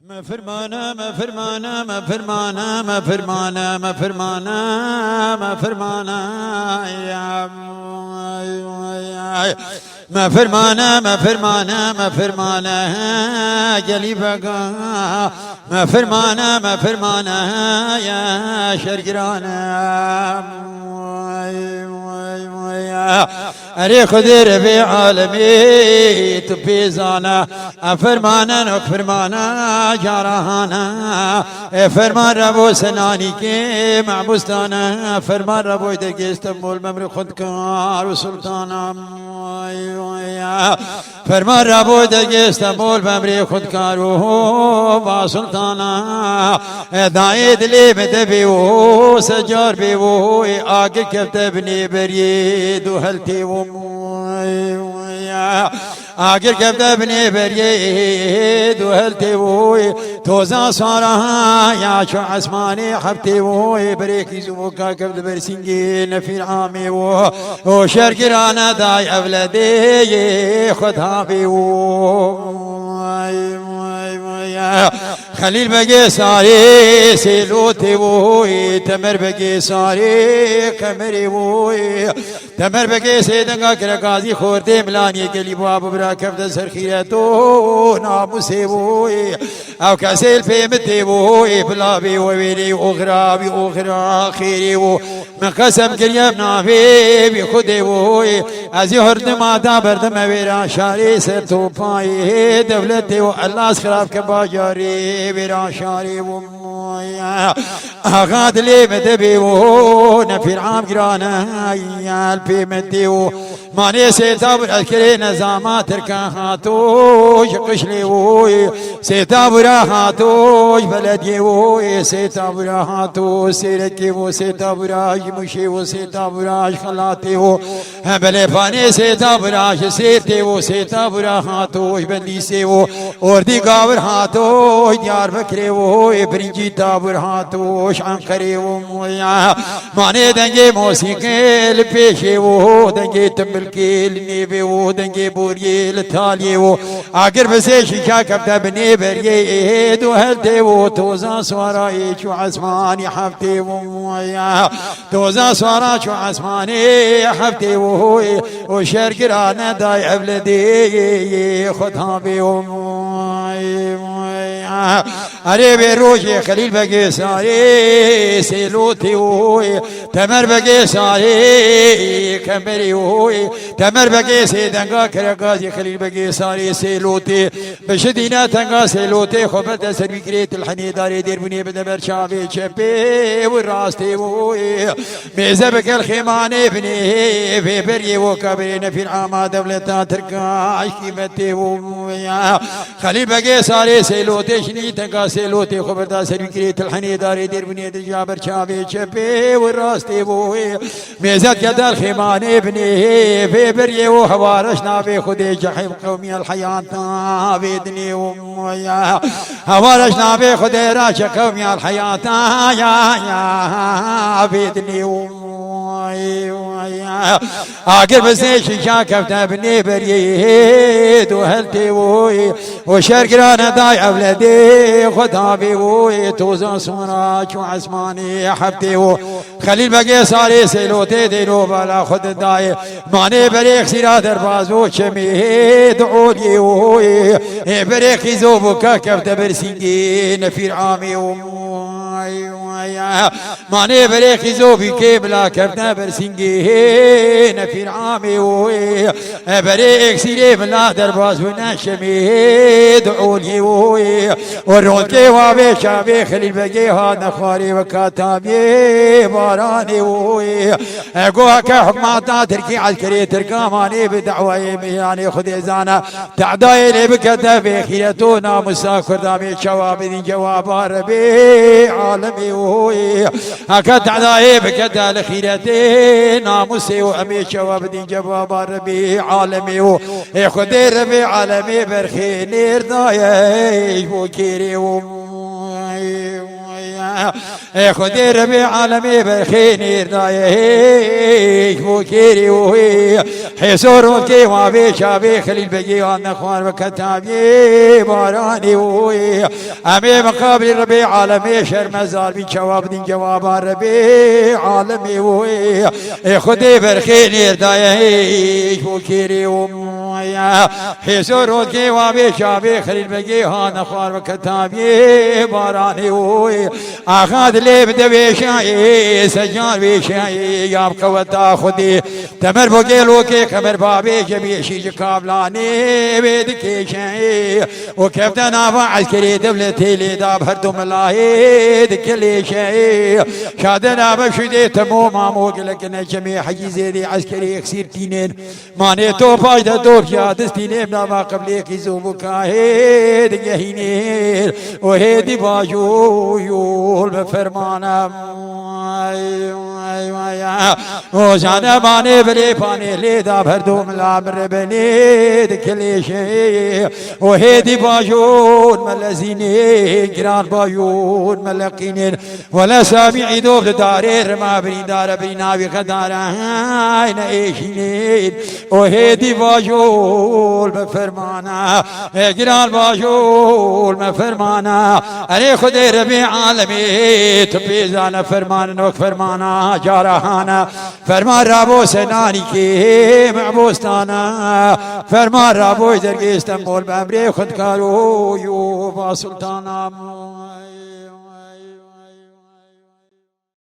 ما فرمانا ما فرمانا ما فرمانا ما فرمانا ما فرمانا ما فرمانا يا ما فرمانا ما فرمانا ما فرمانا قلبك ما فرمانا ما فرمانا يا شرقرانا أري خدير في عالمي تبيزانا فرمانا فرمانا جارهانا فرمان ربو سناني كي معبوستانا فرمان ربو يدقي استنبول ممر خدكار وسلطانا فرمان ربو يدقي استنبول ممر خدكار وسلطانا دايد لي مدبيو سجار بيو آقل كفتبني بريد وهلتي آخر كفتبني بريد وهلتي وي توزا صارها يا شو عسماني حبتي وي بريكي زوكا كفت برسنجين في العامي وشرق رانا داي أولادي خدها بي خليل بقي صاري سيلوتي وي تمر بقي صاري كمري وي تمر بقي سيدنگا كرقازي خورتي ملاني كلي باب برا كفد سرخيرتو ناموسي وي او كسيل في متي وي بلابي وويلي اغرابي اغرا خيري و من قسم كريم نافي بخدي وي ازي هرد ما دابرد مويرا شاري سرتو باي دولتي والله خراب كباجاري بيرا شاري ومويا اغاد لي مدبي ونفي العام قرانا يا البي مدي ماني سيتاب الكري نظامات ركاهاتوش قشلي وي سيتاب راهاتوش بلدي وي سيتاب راهاتوش سيركي و سيتاب راج مشي و سيتاب راج خلاتي و بلي فاني سيتاب راج سيرتي و سيتاب راهاتوش بليسي و وردي قاور هاتوش ديار بكري و برنجي تابر هاتوش عنقري و مويا ماني دنجي موسيقى البيشي و دنجي تمل الكيل نيبي ودنجي بوري لتالي اقر بسيش شاكب بني بري دو هلتي وتوزا سوراي شو عسماني حفتي ويا توزا سورا شو عسماني حفتي وشرق رانا داي ابلدي خدها بيوم أري بروجي خليل بقي ساري سيلوتي وي تمر بقي ساري كمري وي تمر بقي سيدنگا كرقازي خليل بقي ساري سيلوتي بشدينا تنگا سيلوتي خبت سربي كريت الحني داري دير بني بدبر شابي شبي والراستي وي ميزبك الخيماني بني في بري وكبرين في العامة دولتا تركاش كيمتي ويا خليل بقي ساري سيلوتي شني تنگا سيلوتي خبردا سربي كريت الحني داري دير بني دجابر شابي شبي والراستي وي ميزت كدر خيماني بني في بري وهوارشنا في خدي جحيم قومي الحياة بيدني ويا هوارشنا في خدي راش قومي الحياة يا بيدني ويا اقر بسيش شاكفت بني بريد وهلتي وي وشرق رانا داي اولادي خدها بي وي توزن صوراك وعسماني حبتي خليل بقي صاري سيلوتي دينو بلا خد داي ماني بريخ سيرا دربازو شمي دعولي وي بريخ زوبك كفت برسينجي نفير عامي ماني بريخ زوبي كيبلا كفت برسينجي نفير عامي وي بريخ سيري بلا دربازو نشمي دعولي وي ورونكي وابي شابي خليل بقي هذا خاري وكاتابي باراني وي اقوها كحكماتا تركي عسكري تركاماني بدعوة مياني خذ زانا تعدايلي بكتفي خيتونا مساكر دامي شواب ذي جواب عربي عالمي وي هكا تعدايلي بكتفي خيرتي ناموسي وامي شواب ذي جواب عربي عالمي وي خذ ربي عالمي برخي نير دايش وكيري خدي ربي عالمي بخير دايه بوكيري وهي حسور كي وابي شابي خليل بقي وانا اخوان وكتابي باراني وهي امي مقابل ربي عالمي شر مزار بي جواب دين جواب ربي عالمي وهي خدي بخير دايه بوكيري ويا حسور كي وابي شابي خليل بقي وانا اخوان وكتابي باراني وهي اخذ لي بدوي شاي سجان بشاي ياب قوتا خدي تمر بقيلو كي خبر بابي جميع شي قابلاني بيدك شاي وكيف تنافع عسكري دولتي لي داب هردم الله دكلي شاي شادنا بشدي تمو مامو لكن جميع حجي زيدي عسكري كسير تينين ماني تو فايدة تو دستينين ما قبلك يزوبك هيد يهينين وهيدي باجو يول بفرمانا وزانا باني بلي باني ليدا بردوم الامر بني دكلي شيء وهيدي باجون ملزينين جران باجون ملقينين ولا سامعي دوب داري ما بني دار بني ناوي خدارا هاين ايشينين وهيدي باجون بفرمانا جران باجون بفرمانا أري خدي ربي عالمي تبيزانا فرمان نوك فرمانا جارهانا فرمان رابو سناني كي معبوستانا فرمان رابو درقي استنبول بأمري خد كارو يوبا سلطانا